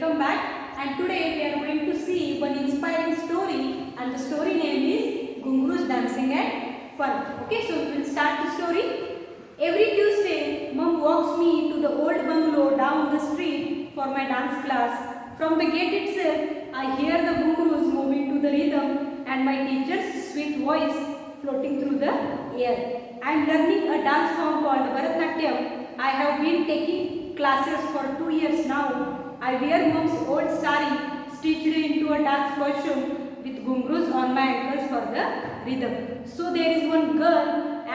welcome back, and today we are going to see one inspiring story, and the story name is Ghungroos Dancing and Fun. Okay, so we will start the story. Every Tuesday, Mom walks me to the old bungalow down the street for my dance class. From the gate itself, I hear the Ghungroos moving to the rhythm and my teacher's sweet voice floating through the air. I am learning a dance form called Bharatnatyam. I have been taking classes for 2 years now. I wear Mom's old sari stitched into a dance costume with ghungroos on my ankles for the rhythm. So there is one girl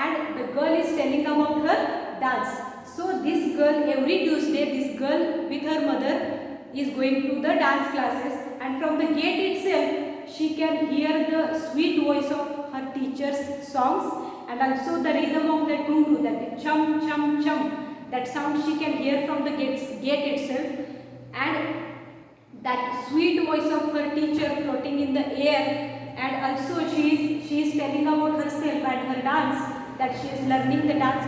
and the girl is telling about her dance. So this girl, every Tuesday, this girl with her mother is going to the dance classes, and from the gate itself she can hear the sweet voice of her teacher's songs and also the rhythm of that ghungru, that chum chum chum. That sound she can hear from the gate itself, and that sweet voice of her teacher floating in the air. And also she is telling about herself and her dance, that she is learning the dance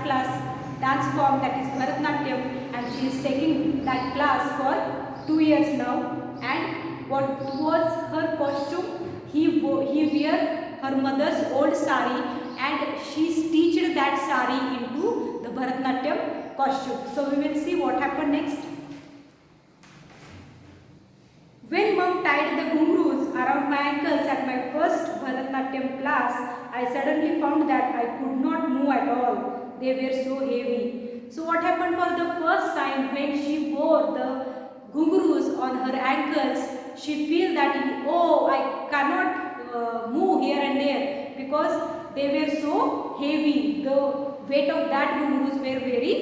form, that is Bharatnatyam, and she is taking that class for 2 years now. And what was her costume? He wear her mother's old sari and she stitched that sari into the Bharatnatyam costume. So we will see what happened next. When Mom tied the ghungroos around my ankles at my first Bharatnatyam class, I suddenly found that I could not move at all. They were so heavy. So what happened for the first time, when she wore the ghungroos on her ankles, she feel that, oh, I cannot move here and there because they were so heavy. The weight of that ghungroos were very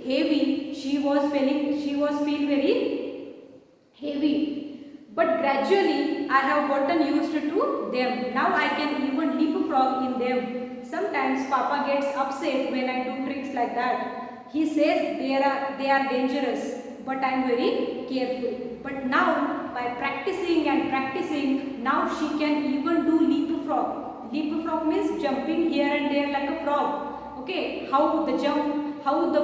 heavy. She was feel very heavy. But gradually I have gotten used to them. Now I can even leapfrog in them. Sometimes Papa gets upset when I do tricks like that. He says they are dangerous, but I am very careful. But now by practicing and practicing, now she can even do leapfrog. Leapfrog means jumping here and there like a frog. Okay, how the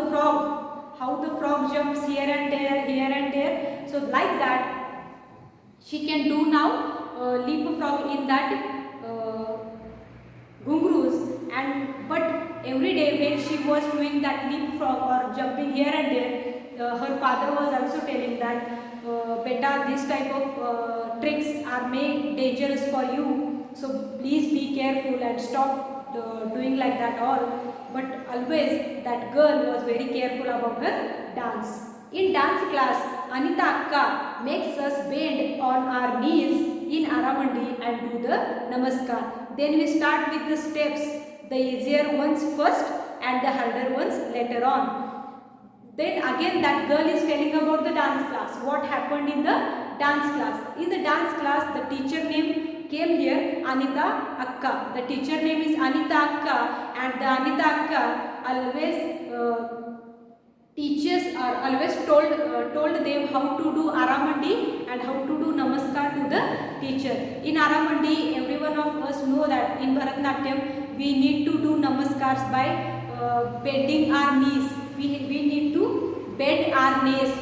frog jumps here and there. So like that, she can do now leapfrog in that ghungroos. But every day when she was doing that leapfrog or jumping here and there, her father was also telling that, beta, this type of tricks are made dangerous for you, so please be careful and stop doing like that all. But always that girl was very careful about her dance. In dance class, Anita Akka makes us bend on our knees in Aramandi and do the Namaskar. Then we start with the steps, the easier ones first and the harder ones later on. Then again that girl is telling about the dance class. What happened in the dance class? In the dance class, the teacher name came here, Anita Akka. The teacher name is Anita Akka, and the Anita Akka always teachers are always told them how to do Aramandi and how to do Namaskar to the teacher. In Aramandi, every one of us know that in Bharatnatyam we need to do Namaskars by bending our knees. We need to bend our knees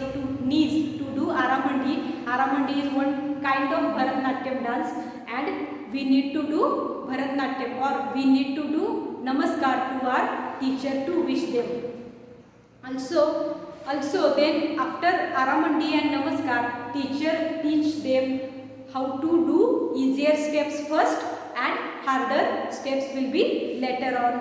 to do Aramandi. Aramandi is one kind of Bharatnatyam dance, and we need to do Bharatnatyam, or we need to do Namaskar to our teacher to wish them. Also then after Aramandi and Namaskar, teacher teach them how to do easier steps first and harder steps will be later on.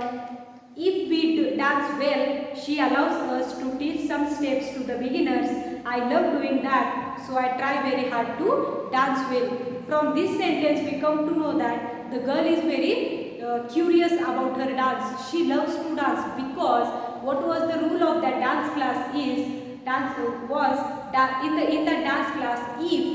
If we dance well, she allows us to teach some steps to the beginners. I love doing that, so I try very hard to dance well. From this sentence we come to know that the girl is very curious about her dance. She loves to dance because what was the rule of that dance class is, in the dance class, if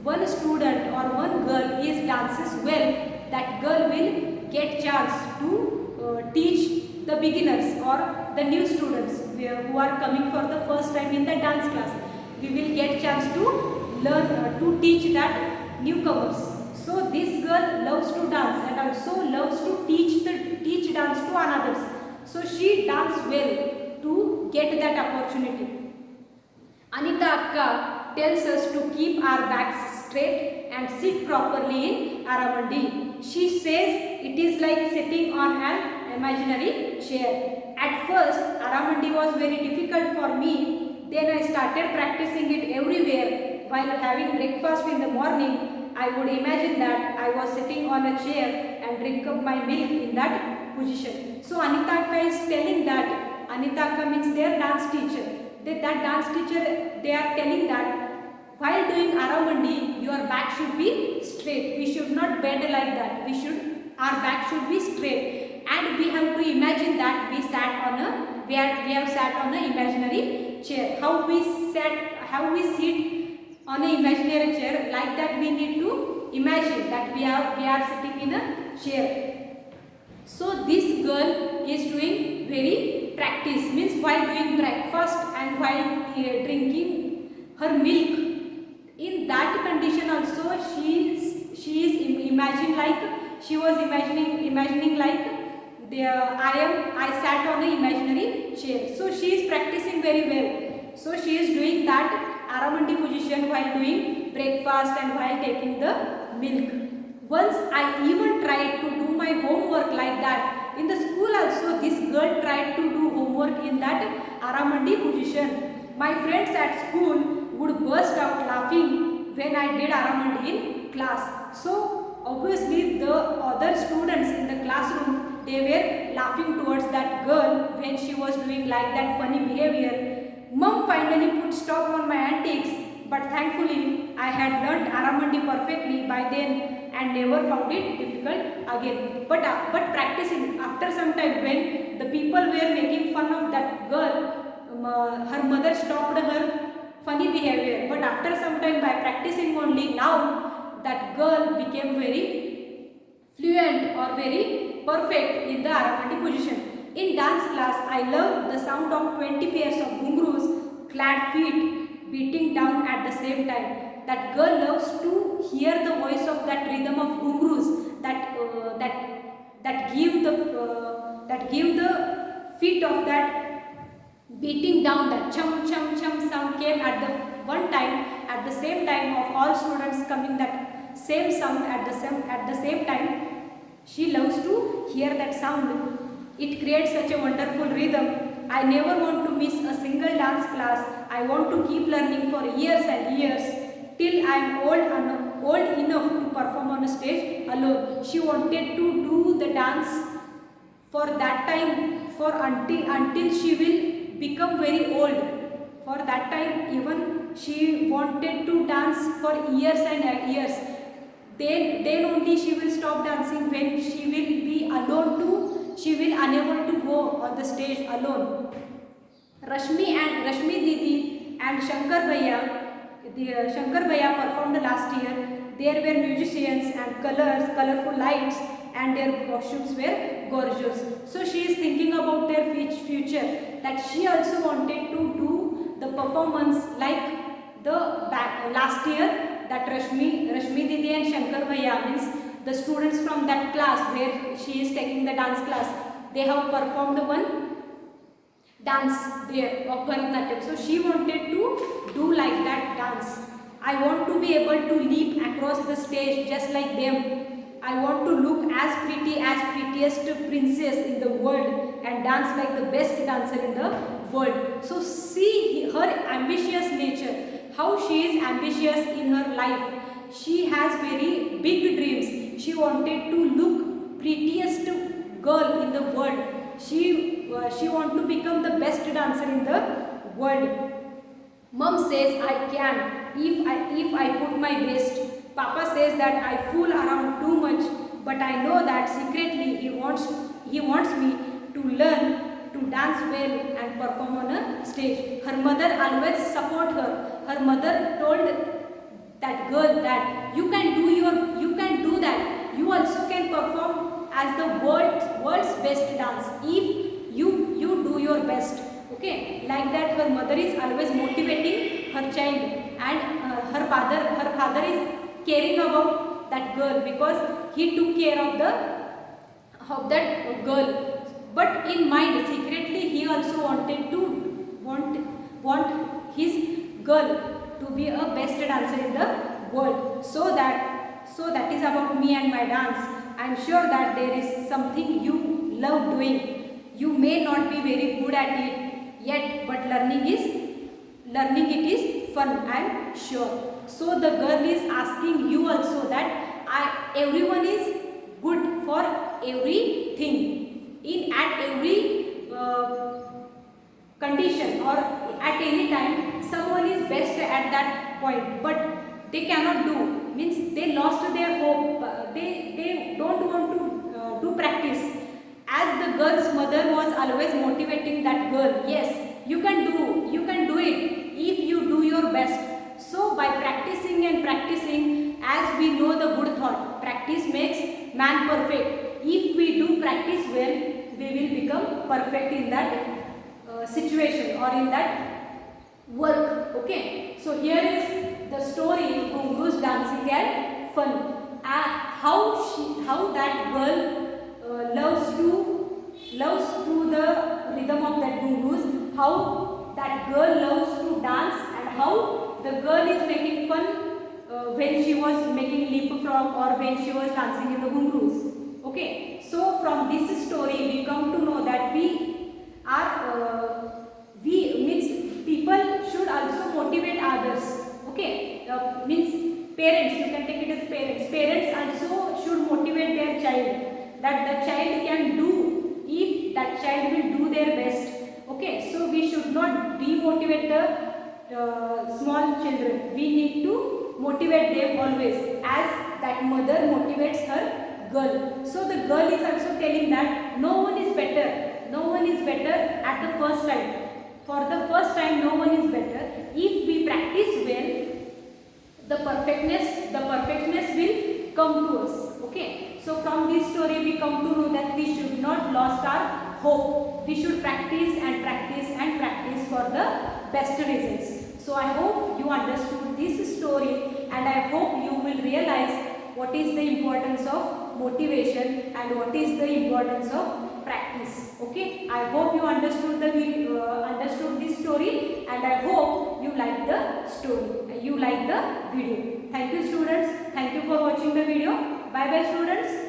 one student or one girl dances well, that girl will get chance to teach the beginners or the new students who are coming for the first time in the dance class. We will get chance to learn to teach that newcomers. So this girl loves to dance and also loves to teach dance to others. So she danced well to get that opportunity. Anita Akka tells us to keep our backs straight and sit properly in Aramandi. She says it is like sitting on an imaginary chair. At first, Aramandi was very difficult for me. Then I started practicing it everywhere. While having breakfast in the morning, I would imagine that I was sitting on a chair and drink up my milk in that position. So Anita Akka is telling that, Anita Akka means their dance teacher. That dance teacher, they are telling that while doing Aramandi, your back should be straight. We should not bend like that. Our back should be straight. And we have to imagine that we have sat on an imaginary chair. How we sit on an imaginary chair, like that we need to imagine that we are sitting in a chair. So this girl is doing very practice, means while doing breakfast and while drinking her milk, in that condition also she is imagining like she was imagining like I sat on an imaginary chair. So she is practicing very well. So she is doing that Aramandi position while doing breakfast and while taking the milk. Once I even tried to do my homework like that. In the school also this girl tried to do homework in that Aramandi position. My friends at school would burst out laughing when I did Aramandi in class. So obviously the other students in the classroom, they were laughing towards that girl when she was doing like that funny behavior. Mom finally put stop on my antics, but thankfully I had learnt Aramandi perfectly by then and never found it difficult again. But practicing, after some time when the people were making fun of that girl, her mother stopped her funny behavior. But after some time, by practicing only, now that girl became very fluent or very perfect in the Aramandi position. In dance class, I love the sound of 20 pairs of ghungroos, clad feet beating down at the same time. That girl loves to hear the voice of that rhythm of ghungroos that give the feet of that beating down. That chum chum chum sound came at the one time, at the same time of all students coming that same sound at the same time. She loves to hear that sound. It creates such a wonderful rhythm. I never want to miss a single dance class. I want to keep learning for years and years till I am old enough to perform on a stage alone. She wanted to do the dance for that time, until she will become very old. For that time even she wanted to dance for years and years. Then only she will stop dancing when she will be alone too. She will unable to go on the stage alone. Rashmi Didi and Shankar Bhaiya performed last year. There were musicians and colorful lights, and their costumes were gorgeous. So she is thinking about their future, that she also wanted to do the performance like the last year, that Rashmi Didi and Shankar Bhaiya, means the students from that class where she is taking the dance class, they have performed one dance there of Bharatanatyam. So she wanted to do like that dance. I want to be able to leap across the stage just like them. I want to look as pretty as prettiest princess in the world and dance like the best dancer in the world. So see her ambitious nature, how she is ambitious in her life. She has very big dreams. She wanted to look prettiest girl in the world. She want to become the best dancer in the world. Mom says I can if I put my best. Papa says that I fool around too much, but I know that secretly he wants me to learn to dance well and perform on a stage. Her mother always support her. Her mother told that girl that you can do that. You also can perform as the world's best dance if you do your best. Okay, like that her mother is always motivating her child, and her father is caring about that girl because he took care of that girl. But in mind secretly he also wanted to want his girl to be a best dancer in the world. So that is about me and my dance. I am sure that there is something you love doing. You may not be very good at it yet, but learning it is fun, I am sure. So the girl is asking you also that everyone is good for everything, in at every condition or at any time. Someone is best at that point, but they cannot do, means they lost their hope. They don't want to do practice. As the girl's mother was always motivating that girl, yes, you can do it if you do your best. So by practicing and practicing, as we know the good thought, practice makes man perfect. If we do practice well, we will become perfect in that situation or in that work. Okay, so here is the story, Ghungroos Dancing and Fun. How that girl loves to the rhythm of that ghungroos, how that girl loves to dance, and how the girl is making fun when she was making leapfrog or when she was dancing in the ghungroos. Okay, so from this story we come to know that we means people should also motivate others. Okay, means parents, you can take it as parents also should motivate their child, that the child can do if that child will do their best. Okay, so we should not demotivate the small children. We need to motivate them always, as that mother motivates her girl. So the girl is also telling that no one is better at the first time. For the first time no one is better. If we practice well, the perfectness will come to us. Okay, so from this story we come to know that we should not lose our hope. We should practice and practice and practice for the best results. So I hope you understood this story, and I hope you will realize what is the importance of motivation and what is the importance of practice. Okay, I hope you understood this story, and I hope you like the story, you like the video. Thank you students, thank you for watching the video. Bye bye students.